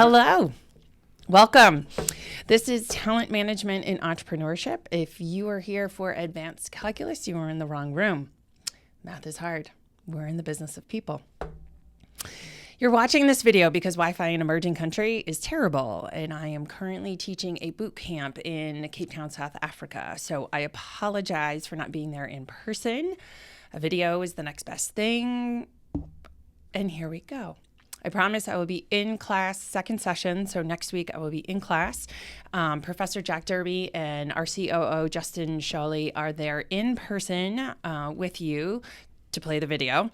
Hello. Welcome. This is Talent Management in Entrepreneurship. If you are here for advanced calculus, you are in the wrong room. Math is hard. We're in the business of people. You're watching this video because Wi-Fi in an emerging country is terrible, and I am currently teaching a boot camp in Cape Town, South Africa. So I apologize for not being there in person. A video is the next best thing. And here we go. I promise I will be in class second session. So next week I will be in class. Professor Jack Derby and our COO Justin Shawley are there in person with you to play the video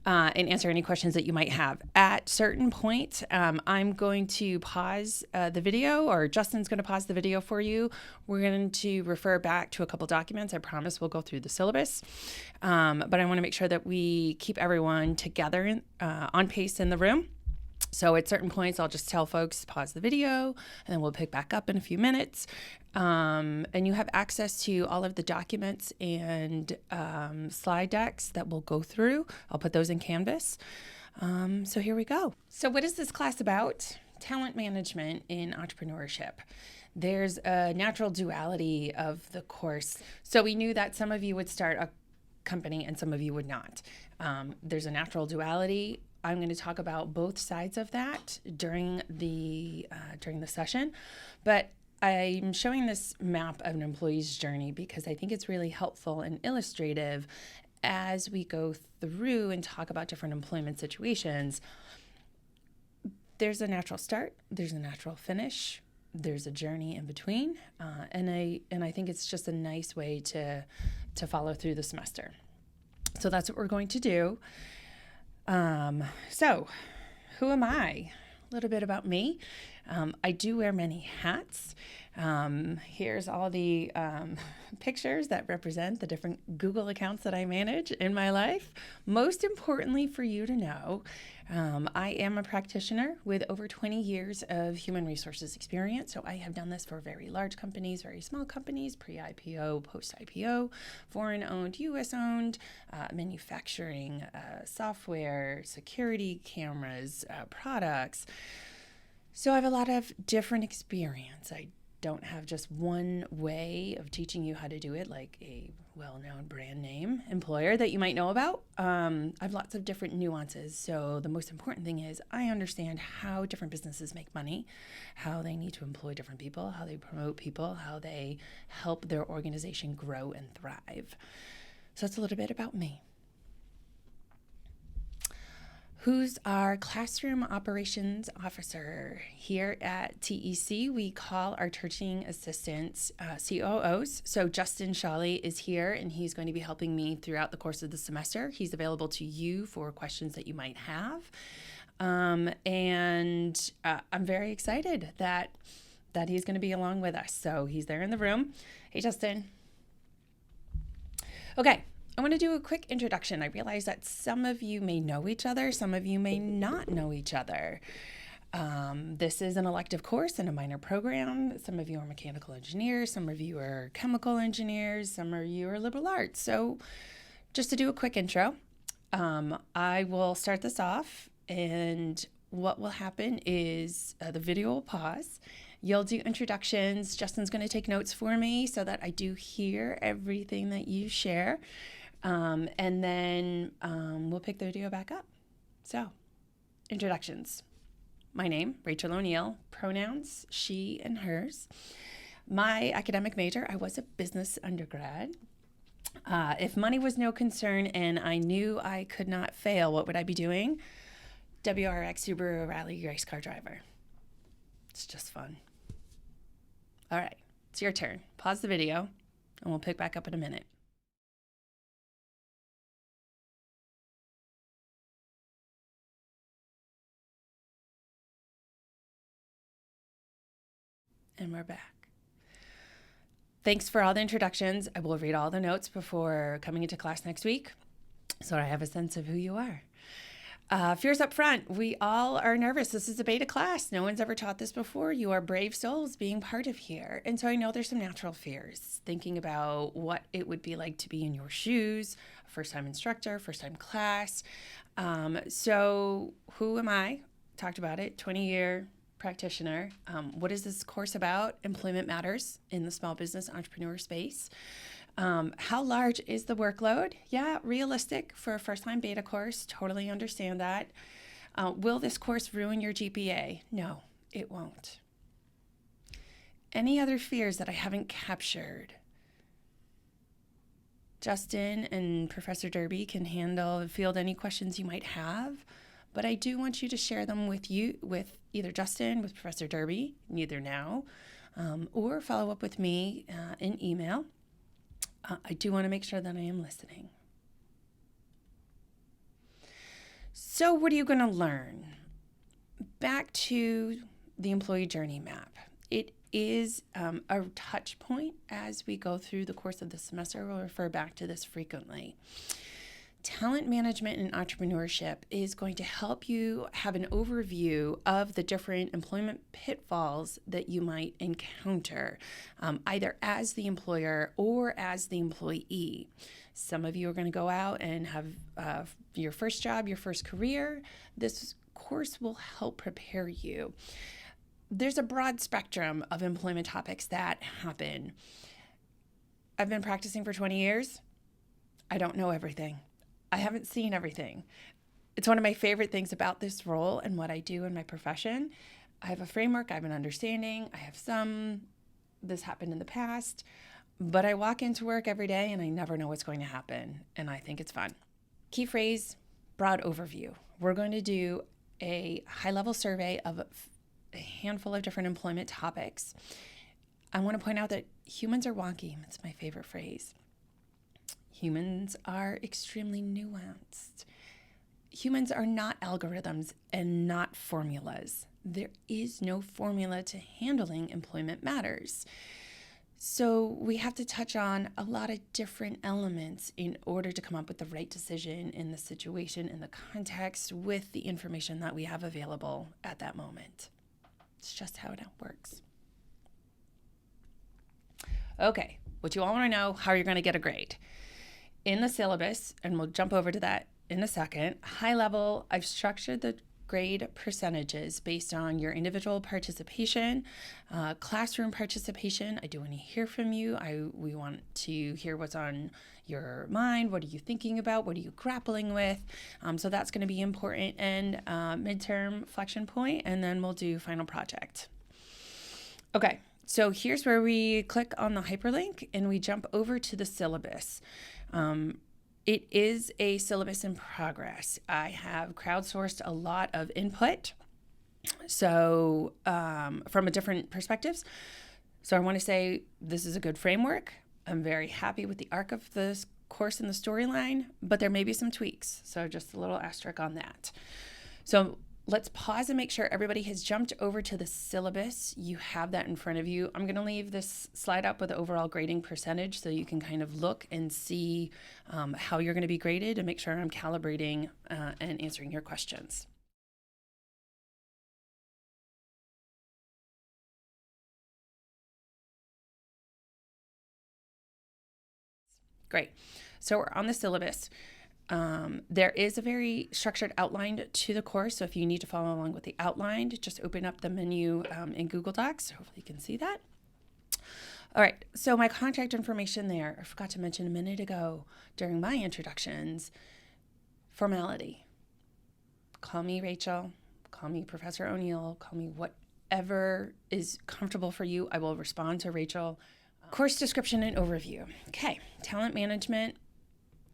and answer any questions that you might have. At certain points, I'm going to pause the video, or Justin's going to pause the video for you. We're going to refer back to a couple documents. I promise we'll go through the syllabus, but I want to make sure that we keep everyone together on pace in the room. So at certain points, I'll just tell folks, pause the video, and then we'll pick back up in a few minutes. And you have access to all of the documents and slide decks that we'll go through. I'll put those in Canvas. So here we go. So what is this class about? Talent management in entrepreneurship. There's a natural duality of the course. So we knew that some of you would start a company and some of you would not. There's a natural duality. I'm going to talk about both sides of that during the session, but I'm showing this map of an employee's journey because I think it's really helpful and illustrative as we go through and talk about different employment situations. There's a natural start, there's a natural finish, there's a journey in between, and I think it's just a nice way to follow through the semester. So that's what we're going to do. So who am I? A little bit about me. I do wear many hats. Here's all the pictures that represent the different Google accounts that I manage in my life. Most importantly for you to know, I am a practitioner with over 20 years of human resources experience. So I have done this for very large companies, very small companies, pre-IPO, post-IPO, foreign-owned, U.S.-owned, manufacturing, software, security cameras, products. So I have a lot of different experience. I don't have just one way of teaching you how to do it, like a well-known brand name employer that you might know about. I have lots of different nuances. So the most important thing is I understand how different businesses make money, how they need to employ different people, how they promote people, how they help their organization grow and thrive. So that's a little bit about me. Who's our classroom operations officer? Here at TEC, we call our teaching assistants COOs. So Justin Shawley is here, and he's going to be helping me throughout the course of the semester. He's available to you for questions that you might have. And I'm very excited that he's going to be along with us. So he's there in the room. Hey, Justin. Okay. I want to do a quick introduction. I realize that some of you may know each other, some of you may not know each other. This is an elective course and a minor program. Some of you are mechanical engineers, some of you are chemical engineers, some of you are liberal arts. So just to do a quick intro, I will start this off, and what will happen is the video will pause. You'll do introductions. Justin's going to take notes for me so that I do hear everything that you share. And then we'll pick the video back up. So, introductions. My name, Rachel O'Neill, pronouns, she and hers. My academic major, I was a business undergrad. If money was no concern and I knew I could not fail, what would I be doing? WRX Subaru Rally race car driver. It's just fun. All right, it's your turn. Pause the video and we'll pick back up in a minute. And we're back. Thanks for all the introductions. I will read all the notes before coming into class next week so I have a sense of who you are. Fears up front. We all are nervous. This is a beta class. No one's ever taught this before. You are brave souls being part of here. And so I know there's some natural fears. Thinking about what it would be like to be in your shoes, first-time instructor, first-time class. So who am I? Talked about it. 20-year practitioner. What is this course about? Employment matters in the small business entrepreneur space. How large is the workload? Yeah, realistic for a first-time beta course. Totally understand that. Will this course ruin your GPA? No, it won't. Any other fears that I haven't captured? Justin and Professor Derby can handle and field any questions you might have, but I do want you to share them with either Justin, with Professor Derby, neither now, or follow up with me in email. I do want to make sure that I am listening. So what are you going to learn? Back to the employee journey map. It is a touch point as we go through the course of the semester. We'll refer back to this frequently. Talent management and entrepreneurship is going to help you have an overview of the different employment pitfalls that you might encounter, either as the employer or as the employee. Some of you are going to go out and have your first job, your first career. This course will help prepare you. There's a broad spectrum of employment topics that happen. I've been practicing for 20 years. I don't know everything. I haven't seen everything. It's one of my favorite things about this role and what I do in my profession. I have a framework, I have an understanding, this happened in the past, but I walk into work every day and I never know what's going to happen, and I think it's fun. Key phrase, broad overview. We're going to do a high-level survey of a handful of different employment topics. I want to point out that humans are wonky. It's my favorite phrase. Humans are extremely nuanced. Humans are not algorithms and not formulas. There is no formula to handling employment matters. So we have to touch on a lot of different elements in order to come up with the right decision in the situation, in the context, with the information that we have available at that moment. It's just how it works. Okay, what you all want to know, how you're going to get a grade. In the syllabus, and we'll jump over to that in a second, high level, I've structured the grade percentages based on your individual participation, classroom participation. I do want to hear from you. We want to hear what's on your mind. What are you thinking about? What are you grappling with? So that's going to be important. And midterm flexion point, and then we'll do final project. Okay, so here's where we click on the hyperlink and we jump over to the syllabus. It is a syllabus in progress. I have crowdsourced a lot of input, so from different perspectives. So I want to say this is a good framework. I'm very happy with the arc of this course and the storyline, but there may be some tweaks. So just a little asterisk on that. So let's pause and make sure everybody has jumped over to the syllabus. You have that in front of you. I'm going to leave this slide up with the overall grading percentage so you can kind of look and see how you're going to be graded and make sure I'm calibrating and answering your questions. Great. So we're on the syllabus. There is a very structured outline to the course, so if you need to follow along with the outline, just open up the menu in Google Docs. Hopefully you can see that. All right, so my contact information there, I forgot to mention a minute ago during my introductions, formality. Call me Rachel, call me Professor O'Neill, call me whatever is comfortable for you. I will respond to Rachel. Course description and overview. Okay, talent management.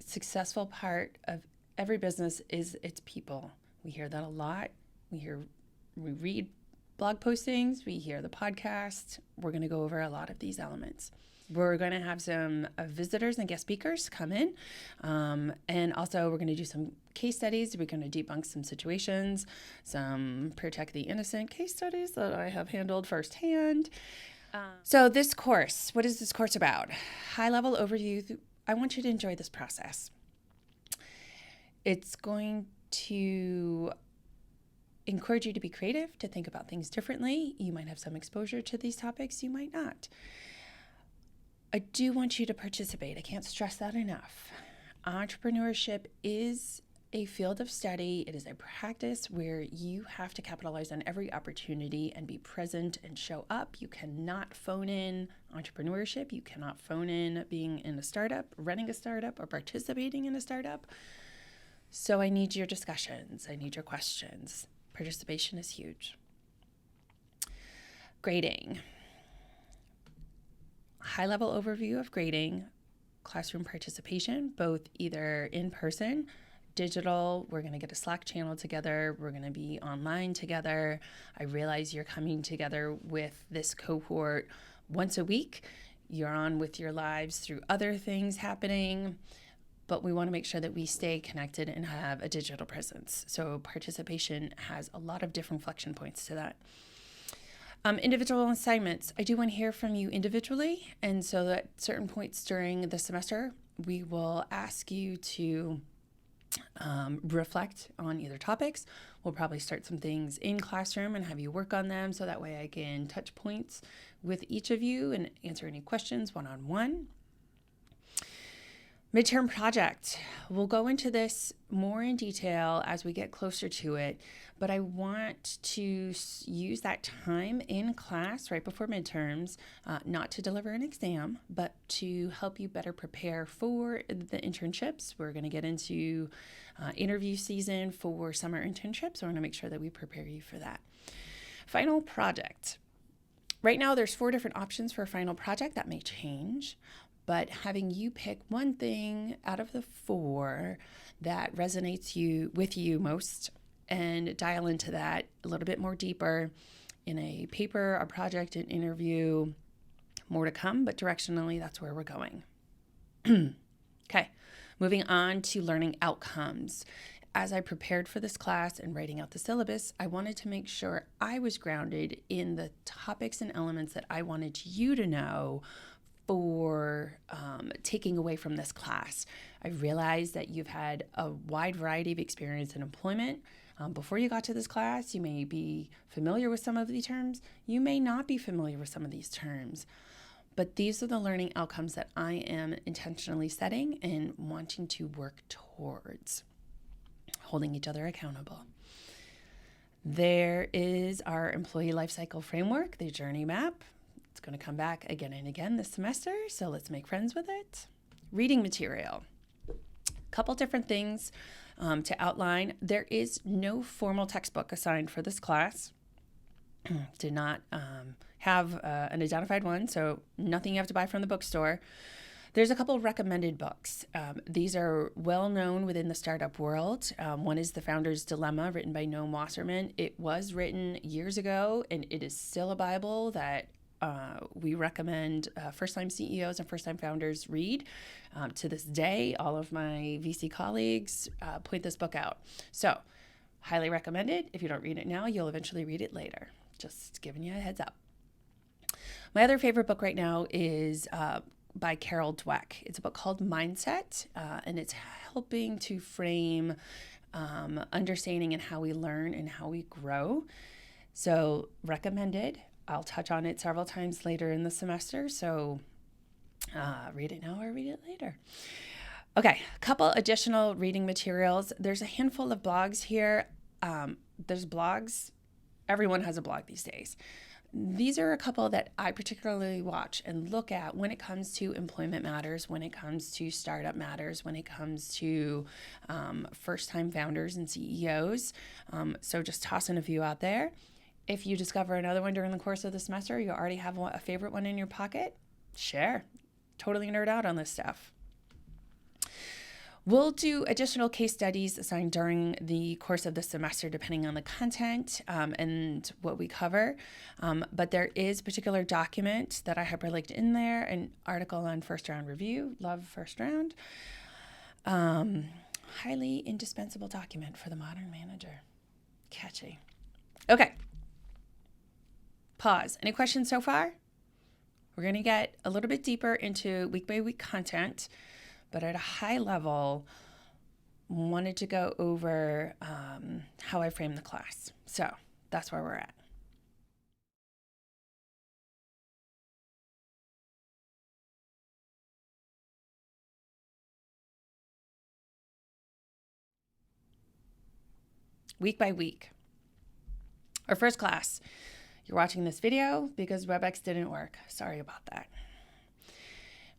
Successful part of every business is its people. We hear that a lot. We read blog postings, we hear the podcast. We're going to go over a lot of these elements. We're going to have some visitors and guest speakers come in. And also we're going to do some case studies. We're going to debunk some situations, some protect the innocent case studies that I have handled firsthand. So this course, what is this course about? High-level overview. I want you to enjoy this process. It's going to encourage you to be creative, to think about things differently. You might have some exposure to these topics, you might not. I do want you to participate. I can't stress that enough. Entrepreneurship is a field of study. It is a practice where you have to capitalize on every opportunity and be present and show up. You cannot phone in entrepreneurship. You cannot phone in being in a startup, running a startup, or participating in a startup. So I need your discussions. I need your questions. Participation is huge. Grading. High-level overview of grading, classroom participation, both either in person, digital. We're going to get a Slack channel together. We're going to be online together. I realize you're coming together with this cohort once a week. You're on with your lives through other things happening, but we want to make sure that we stay connected and have a digital presence. So participation has a lot of different inflection points to that. Individual assignments. I do want to hear from you individually. And so at certain points during the semester, we will ask you to reflect on either topics. We'll probably start some things in classroom and have you work on them so that way I can touch points with each of you and answer any questions one-on-one. Midterm project. We'll go into this more in detail as we get closer to it, but I want to use that time in class right before midterms, not to deliver an exam, but to help you better prepare for the internships. We're going to get into interview season for summer internships, so I want to make sure that we prepare you for that. Final project. Right now, there's 4 different options for a final project. That may change. But having you pick one thing out of the 4 that resonates with you most and dial into that a little bit more deeper in a paper, a project, an interview, more to come, but directionally, that's where we're going. Okay, moving on to learning outcomes. As I prepared for this class and writing out the syllabus, I wanted to make sure I was grounded in the topics and elements that I wanted you to know for taking away from this class. I realized that you've had a wide variety of experience in employment. Before you got to this class, you may be familiar with some of these terms. You may not be familiar with some of these terms. But these are the learning outcomes that I am intentionally setting and wanting to work towards, holding each other accountable. There is our employee lifecycle framework, the journey map. It's going to come back again and again this semester, so let's make friends with it. Reading material. A couple different things to outline. There is no formal textbook assigned for this class. Did not have an identified one, so nothing you have to buy from the bookstore. There's a couple of recommended books. These are well known within the startup world. One is The Founder's Dilemma, written by Noam Wasserman. It was written years ago, and it is still a Bible that we recommend first-time CEOs and first-time founders read. To this day, all of my VC colleagues point this book out. So, highly recommended. If you don't read it now, you'll eventually read it later. Just giving you a heads up. My other favorite book right now is by Carol Dweck. It's a book called Mindset, and it's helping to frame understanding and how we learn and how we grow. So, recommended. I'll touch on it several times later in the semester, so read it now or read it later. Okay, a couple additional reading materials. There's a handful of blogs here. There's blogs. Everyone has a blog these days. These are a couple that I particularly watch and look at when it comes to employment matters, when it comes to startup matters, when it comes to first-time founders and CEOs. So just tossing a few out there. If you discover another one during the course of the semester, you already have a favorite one in your pocket, share. Totally nerd out on this stuff. We'll do additional case studies assigned during the course of the semester, depending on the content and what we cover. But there is a particular document that I hyperlinked in there, an article on first round review. Love first round. Highly indispensable document for the modern manager. Catchy. Okay. Pause. Any questions so far? We're going to get a little bit deeper into week by week content, but at a high level, wanted to go over how I frame the class. So that's where we're at. week by week. Our first class, you're watching this video because WebEx didn't work. Sorry about that.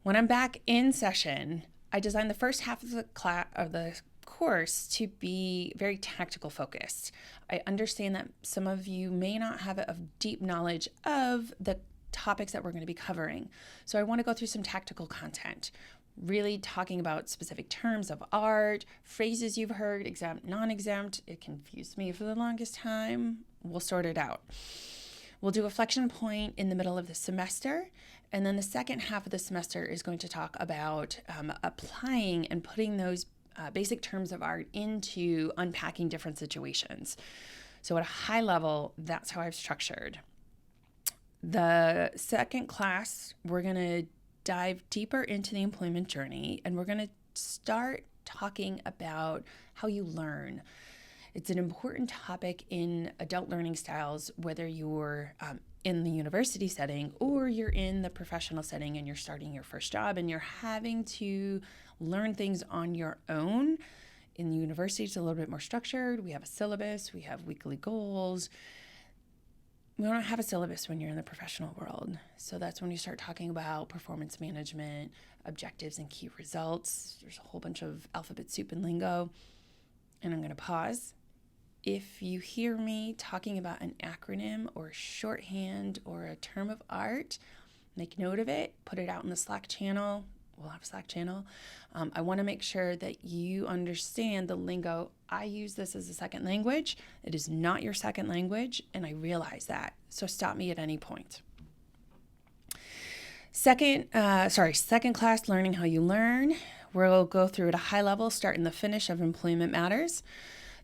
When I'm back in session, I designed the first half of the course to be very tactical focused. I understand that some of you may not have a deep knowledge of the topics that we're going to be covering. So I want to go through some tactical content, really talking about specific terms of art, phrases you've heard, exempt, non-exempt. It confused me for the longest time. We'll sort it out. We'll do a flexion point in the middle of the semester. And then the second half of the semester is going to talk about applying and putting those basic terms of art into unpacking different situations. So at a high level, that's how I've structured. The second class, we're going to dive deeper into the employment journey, and we're going to start talking about how you learn. It's an important topic in adult learning styles, whether you're in the university setting or you're in the professional setting and you're starting your first job and you're having to learn things on your own. In the university, it's a little bit more structured. We have a syllabus, we have weekly goals. We don't have a syllabus when you're in the professional world. So that's when you start talking about performance management, objectives, and key results. There's a whole bunch of alphabet soup and lingo. And I'm going to pause. If you hear me talking about an acronym or a shorthand or a term of art, make note of it, put it out in the Slack channel. We'll have a Slack channel. I want to make sure that you understand the lingo. I use this as a second language. It is not your second language, and I realize that. So stop me at any point. Second class, learning how you learn. We'll go through at a high level, start and the finish of employment matters.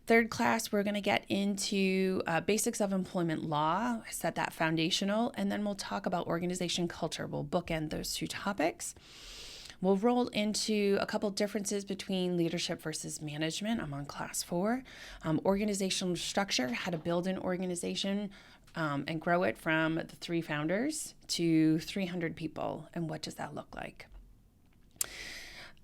Third class, we're going to get into basics of employment law, set that foundational, and then we'll talk about organization culture. We'll bookend those two topics. We'll roll into a couple differences between leadership versus management. I'm on class 4. Organizational structure, how to build an organization and grow it from the 3 founders to 300 people, and what does that look like?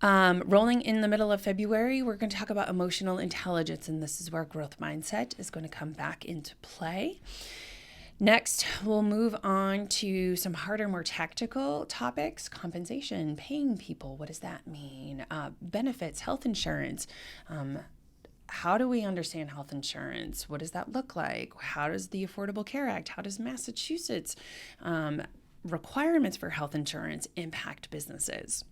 Rolling in the middle of February, we're going to talk about emotional intelligence, and this is where growth mindset is going to come back into play. Next, we'll move on to some harder, more tactical topics: compensation, paying people. What does that mean? Benefits, health insurance. How do we understand health insurance? What does that look like? How does the Affordable Care Act, how does Massachusetts requirements for health insurance impact businesses?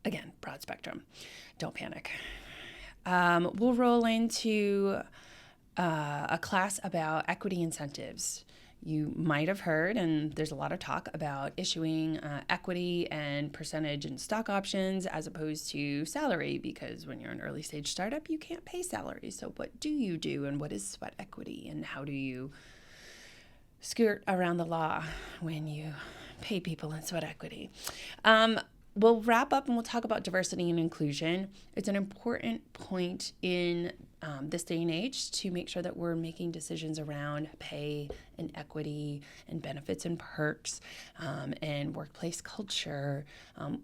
Again, broad spectrum. Don't panic. We'll roll into a class about equity incentives. You might have heard, and there's a lot of talk about issuing equity and percentage and stock options as opposed to salary, because when you're an early stage startup, you can't pay salary. So what do you do, and what is sweat equity, and how do you skirt around the law when you pay people in sweat equity? We'll wrap up and we'll talk about diversity and inclusion. It's an important point in this day and age to make sure that we're making decisions around pay and equity and benefits and perks and workplace culture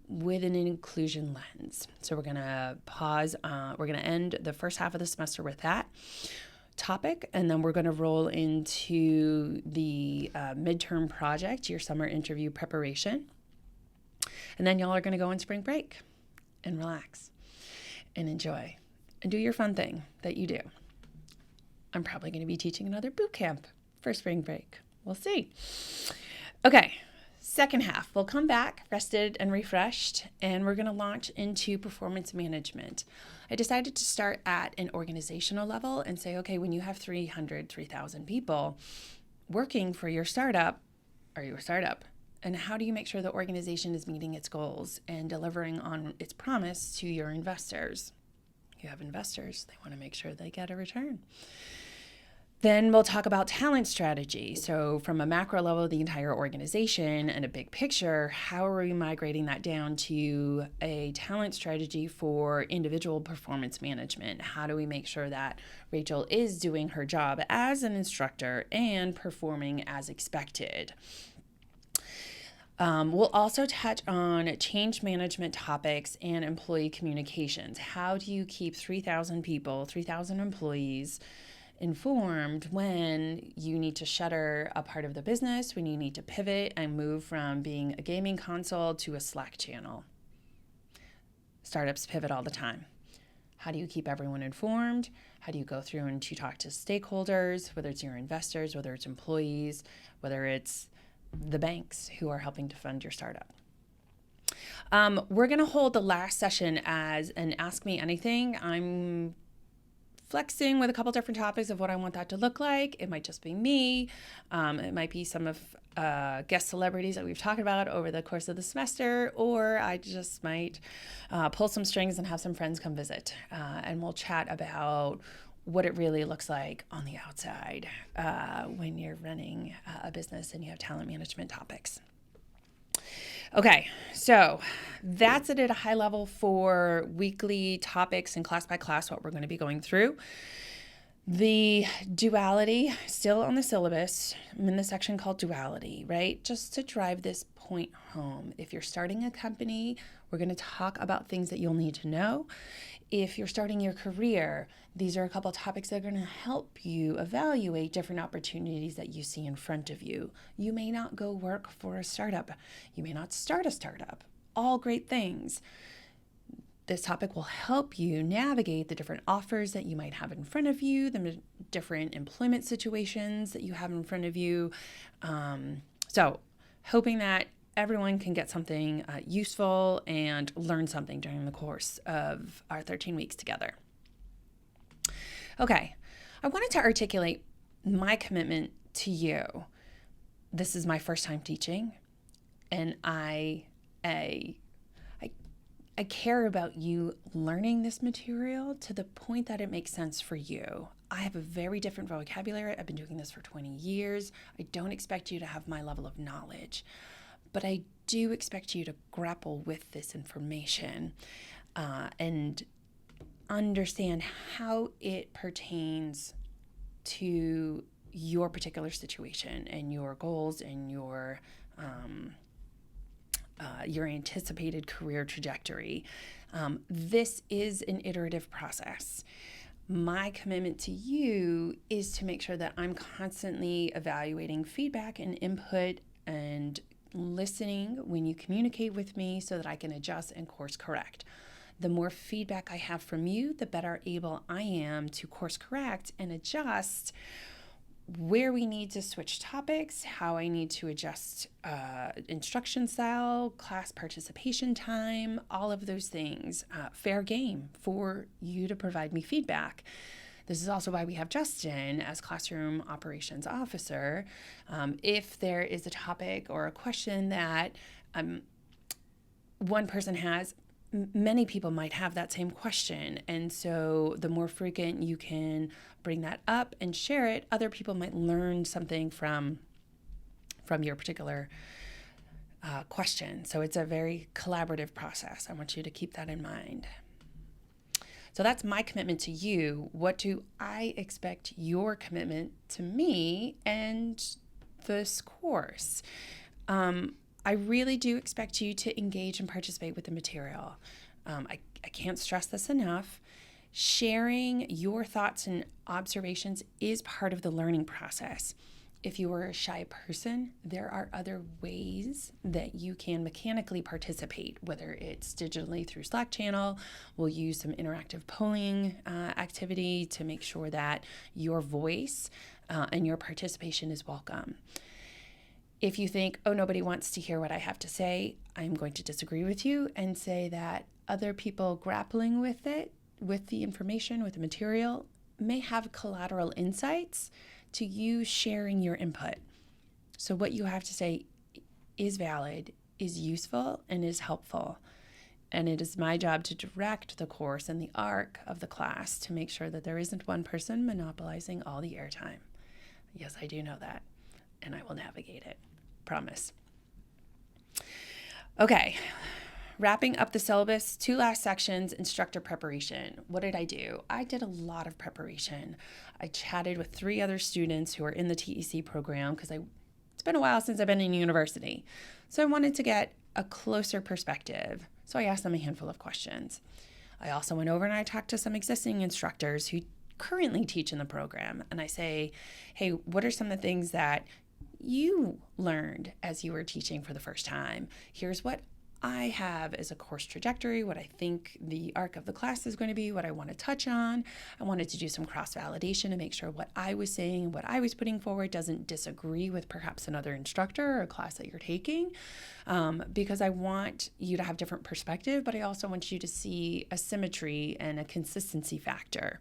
with an inclusion lens. So we're going to pause. We're going to end the first half of the semester with that topic, and then we're going to roll into the midterm project, your summer interview preparation. And then y'all are going to go on spring break and relax and enjoy and do your fun thing that you do. I'm probably going to be teaching another boot camp for spring break. We'll see. Okay, second half. We'll come back rested and refreshed, and we're going to launch into performance management. I decided to start at an organizational level and say, okay, when you have 3,000 people working for your startup, are you a startup? And how do you make sure the organization is meeting its goals and delivering on its promise to your investors? You have investors, they want to make sure they get a return. Then we'll talk about talent strategy. So from a macro level, the entire organization and a big picture, how are we migrating that down to a talent strategy for individual performance management? How do we make sure that Rachel is doing her job as an instructor and performing as expected? We'll also touch on change management topics and employee communications. How do you keep 3,000 people, 3,000 employees informed when you need to shutter a part of the business, when you need to pivot and move from being a gaming console to a Slack channel? Startups pivot all the time. How do you keep everyone informed? How do you go through and to talk to stakeholders, whether it's your investors, whether it's employees, whether it's the banks who are helping to fund your startup? We're going to hold the last session as an Ask Me Anything. I'm flexing with a couple different topics of what I want that to look like. It might just be me. It might be some of guest celebrities that we've talked about over the course of the semester, or I just might pull some strings and have some friends come visit, and we'll chat about what it really looks like on the outside when you're running a business and you have talent management topics. Okay, so that's it at a high level for weekly topics and class by class, what we're going to be going through. The duality, still on the syllabus. I'm in the section called Duality, right? Just to drive this point home. If you're starting a company, we're going to talk about things that you'll need to know. If you're starting your career, these are a couple of topics that are going to help you evaluate different opportunities that you see in front of you. You may not go work for a startup. You may not start a startup. All great things. This topic will help you navigate the different offers that you might have in front of you, the different employment situations that you have in front of you. So hoping that everyone can get something useful and learn something during the course of our 13 weeks together. Okay, I wanted to articulate my commitment to you. This is my first time teaching, and I care about you learning this material to the point that it makes sense for you. I have a very different vocabulary. I've been doing this for 20 years. I don't expect you to have my level of knowledge, but I do expect you to grapple with this information and understand how it pertains to your particular situation and your goals and your anticipated career trajectory. This is an iterative process. My commitment to you is to make sure that I'm constantly evaluating feedback and input and listening when you communicate with me so that I can adjust and course correct. The more feedback I have from you, the better able I am to course correct and adjust where we need to switch topics, how I need to adjust instruction style, class participation time, all of those things. Fair game for you to provide me feedback. This is also why we have Justin as classroom operations officer. If there is a topic or a question that one person has, many people might have that same question. And so the more frequent you can bring that up and share it, other people might learn something from your particular question. So it's a very collaborative process. I want you to keep that in mind. So that's my commitment to you. What do I expect your commitment to me and this course? I really do expect you to engage and participate with the material. I can't stress this enough. Sharing your thoughts and observations is part of the learning process. If you are a shy person, there are other ways that you can mechanically participate, whether it's digitally through Slack channel. We'll use some interactive polling activity to make sure that your voice and your participation is welcome. If you think, oh, nobody wants to hear what I have to say, I'm going to disagree with you and say that other people grappling with it, with the information, with the material, may have collateral insights to you sharing your input. So what you have to say is valid, is useful, and is helpful. And it is my job to direct the course and the arc of the class to make sure that there isn't one person monopolizing all the airtime. Yes, I do know that, and I will navigate it. Promise. Okay, wrapping up the syllabus, 2 last sections, instructor preparation. What did I do? I did a lot of preparation. I chatted with 3 other students who are in the TEC program because it's been a while since I've been in university. So I wanted to get a closer perspective. So I asked them a handful of questions. I also went over and I talked to some existing instructors who currently teach in the program. And I say, hey, what are some of the things that you learned as you were teaching for the first time? Here's what I have as a course trajectory, what I think the arc of the class is going to be, what I want to touch on. I wanted to do some cross-validation to make sure what I was saying, what I was putting forward doesn't disagree with perhaps another instructor or a class that you're taking, because I want you to have different perspective, but I also want you to see a symmetry and a consistency factor.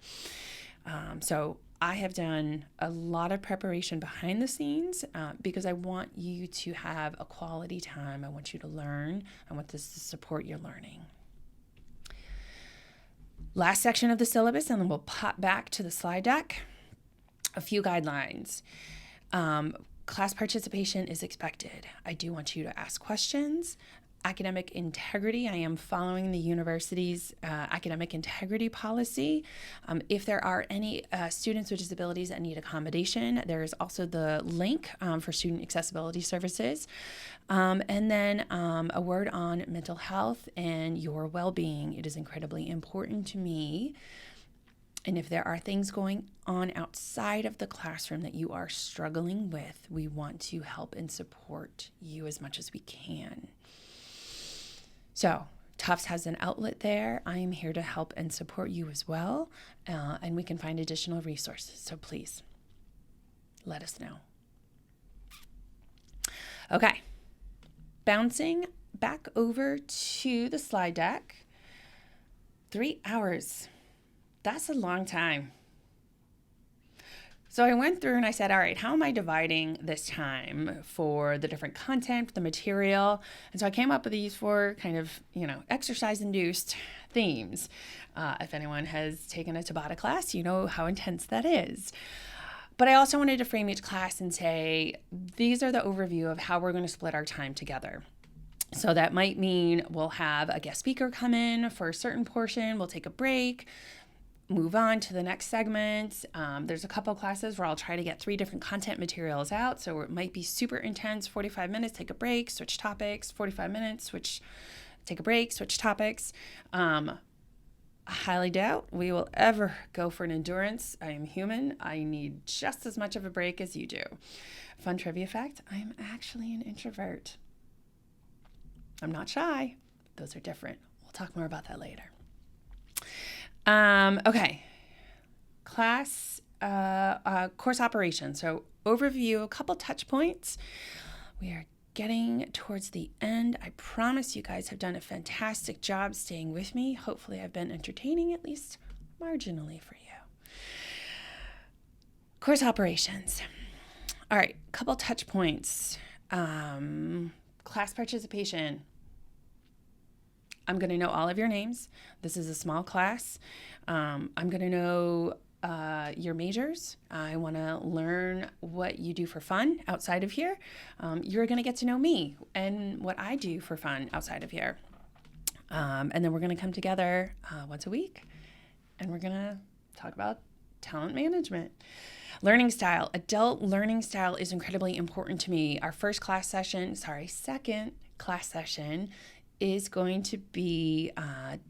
So I have done a lot of preparation behind the scenes because I want you to have a quality time. I want you to learn. I want this to support your learning. Last section of the syllabus, and then we'll pop back to the slide deck. A few guidelines. Class participation is expected. I do want you to ask questions. Academic integrity. I am following the university's academic integrity policy. If there are any students with disabilities that need accommodation, there is also the link for student accessibility services. And then a word on mental health and your well-being. It is incredibly important to me. And if there are things going on outside of the classroom that you are struggling with, we want to help and support you as much as we can. So Tufts has an outlet there. I am here to help and support you as well, and we can find additional resources. So please let us know. Okay, bouncing back over to the slide deck. 3 hours. That's a long time. So I went through and I said, all right, how am I dividing this time for the different content, the material? And so I came up with these 4 kind of, exercise-induced themes. If anyone has taken a Tabata class, you know how intense that is. But I also wanted to frame each class and say, these are the overview of how we're going to split our time together. So that might mean we'll have a guest speaker come in for a certain portion, we'll take a break, move on to the next segment. There's a couple classes where I'll try to get 3 different content materials out. So it might be super intense, 45 minutes, take a break, switch topics, 45 minutes, take a break, switch topics. I highly doubt we will ever go for an endurance. I am human. I need just as much of a break as you do. Fun trivia fact, I'm actually an introvert. I'm not shy. Those are different. We'll talk more about that later. Okay. Class, course operation. So overview, a couple touch points. We are getting towards the end. I promise you guys have done a fantastic job staying with me. Hopefully I've been entertaining at least marginally for you. Course operations. All right. Couple touch points. Class participation. I'm going to know all of your names. This is a small class. I'm going to know your majors. I want to learn what you do for fun outside of here. You're going to get to know me and what I do for fun outside of here. And then we're going to come together once a week, and we're going to talk about talent management. Learning style. Adult learning style is incredibly important to me. Our second class session is going to be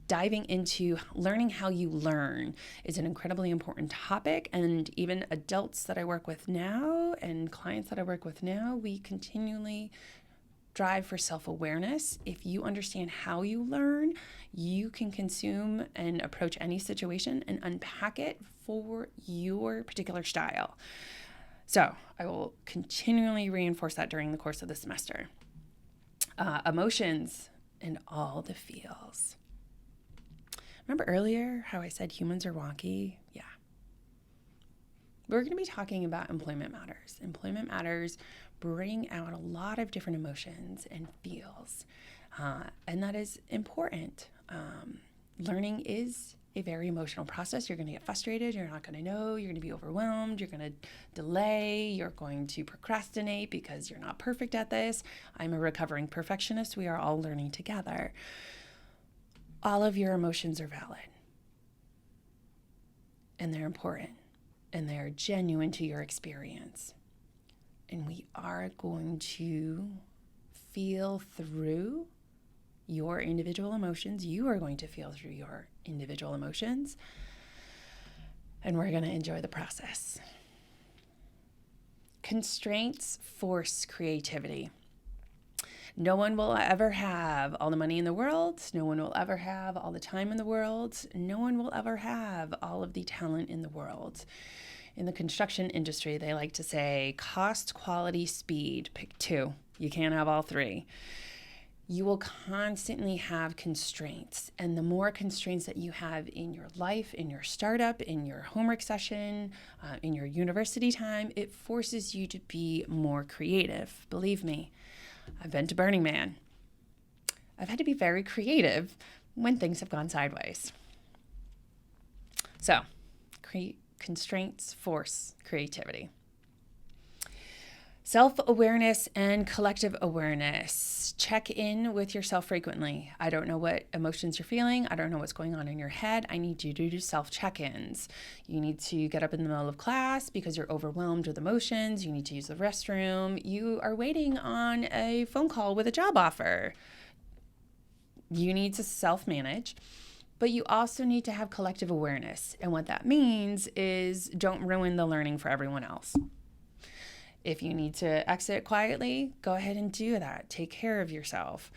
diving into learning how you learn. It's an incredibly important topic, and even adults that I work with now and clients that I work with now, we continually drive for self-awareness. If you understand how you learn, you can consume and approach any situation and unpack it for your particular style. So I will continually reinforce that during the course of the semester. Emotions and all the feels. Remember earlier how I said humans are wonky? Yeah. We're going to be talking about employment matters. Employment matters bring out a lot of different emotions and feels, and that is important. Learning is a very emotional process. You're going to get frustrated. You're not going to know. You're going to be overwhelmed. You're going to delay. You're going to procrastinate because you're not perfect at this. I'm a recovering perfectionist. We are all learning together. All of your emotions are valid, and they're important, and they're genuine to your experience. and we are going to feel through your individual emotions. You are going to feel through your individual emotions, and we're going to enjoy the process. Constraints force creativity. No one will ever have all the money in the world. No one will ever have all the time in the world. No one will ever have all of the talent in the world. In the construction industry, they like to say cost, quality, speed. Pick two. You can't have all three. You will constantly have constraints. And the more constraints that you have in your life, in your startup, in your homework session, in your university time, it forces you to be more creative. Believe me, I've been to Burning Man. I've had to be very creative when things have gone sideways. So, constraints force creativity. Self-awareness and collective awareness. Check in with yourself frequently. I don't know what emotions you're feeling. I don't know what's going on in your head. I need you to do self-check-ins. You need to get up in the middle of class because you're overwhelmed with emotions. You need to use the restroom. You are waiting on a phone call with a job offer. You need to self-manage. But you also need to have collective awareness. And what that means is don't ruin the learning for everyone else. If you need to exit quietly, go ahead and do that. Take care of yourself.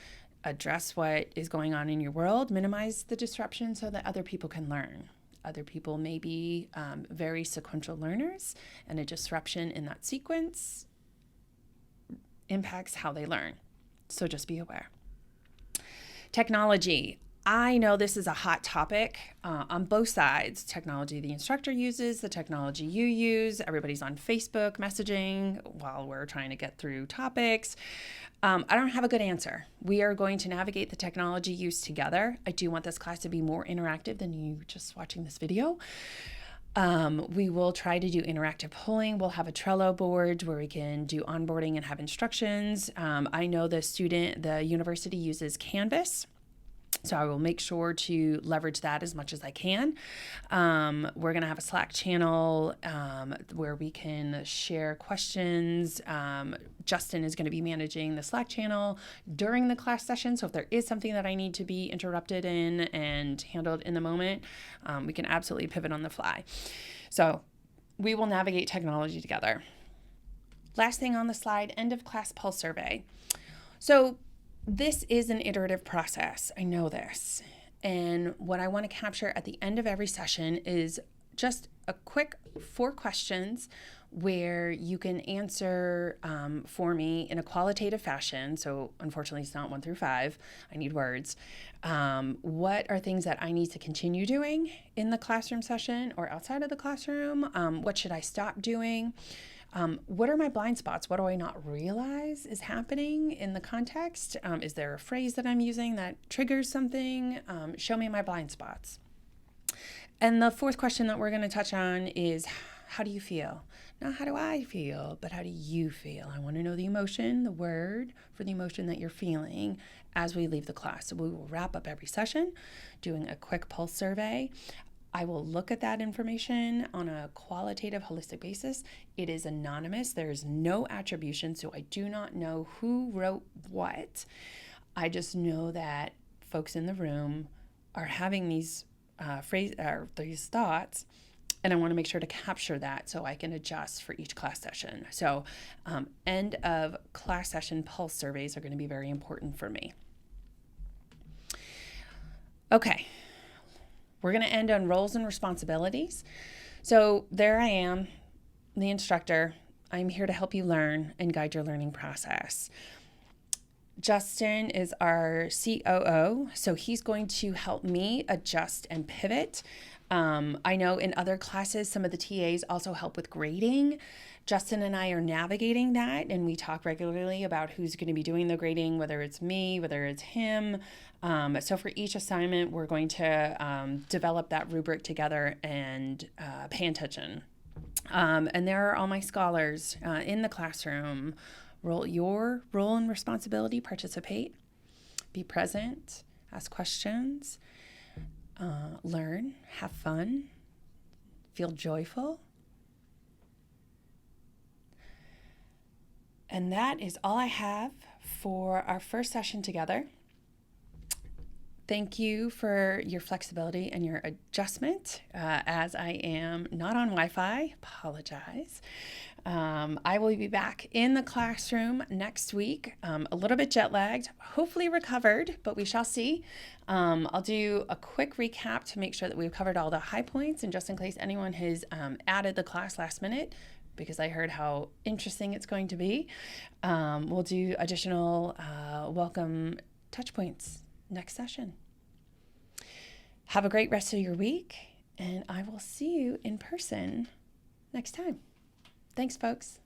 Address what is going on in your world. Minimize the disruption so that other people can learn. Other people may be very sequential learners, and a disruption in that sequence impacts how they learn. So just be aware. Technology. I know this is a hot topic on both sides. Technology the instructor uses, the technology you use. Everybody's on Facebook messaging while we're trying to get through topics. I don't have a good answer. We are going to navigate the technology use together. I do want this class to be more interactive than you just watching this video. We will try to do interactive polling. We'll have a Trello board where we can do onboarding and have instructions. I know the university uses Canvas. So I will make sure to leverage that as much as I can. We're going to have a Slack channel where we can share questions. Justin is going to be managing the Slack channel during the class session. So if there is something that I need to be interrupted in and handled in the moment, we can absolutely pivot on the fly. So we will navigate technology together. Last thing on the slide, end of class pulse survey. So this is an iterative process. I know this. And what I want to capture at the end of every session is just a quick 4 questions where you can answer for me in a qualitative fashion. So unfortunately, it's not 1 through 5. I need words. What are things that I need to continue doing in the classroom session or outside of the classroom? What should I stop doing? What are my blind spots? What do I not realize is happening in the context? Is there a phrase that I'm using that triggers something? Show me my blind spots. And the 4th question that we're going to touch on is, how do you feel? Not how do I feel, but how do you feel? I want to know the emotion, the word for the emotion that you're feeling as we leave the class. So we will wrap up every session doing a quick pulse survey. I will look at that information on a qualitative, holistic basis. It is anonymous. There is no attribution, so I do not know who wrote what. I just know that folks in the room are having these these thoughts, and I want to make sure to capture that so I can adjust for each class session. So end of class session pulse surveys are going to be very important for me. Okay. We're going to end on roles and responsibilities. So there I am, the instructor. I'm here to help you learn and guide your learning process. Justin is our COO, so he's going to help me adjust and pivot. I know in other classes, some of the TAs also help with grading. Justin and I are navigating that, and we talk regularly about who's going to be doing the grading, whether it's me, whether it's him. So for each assignment, we're going to develop that rubric together and pay attention. And there are all my scholars in the classroom. Your role and responsibility, participate, be present, ask questions, learn, have fun, feel joyful. And that is all I have for our first session together. Thank you for your flexibility and your adjustment. As I am not on Wi-Fi, apologize. I will be back in the classroom next week, a little bit jet lagged, hopefully recovered, but we shall see. I'll do a quick recap to make sure that we've covered all the high points, and just in case anyone has added the class last minute, because I heard how interesting it's going to be, we'll do additional welcome touch points next session. Have a great rest of your week, and I will see you in person next time. Thanks, folks.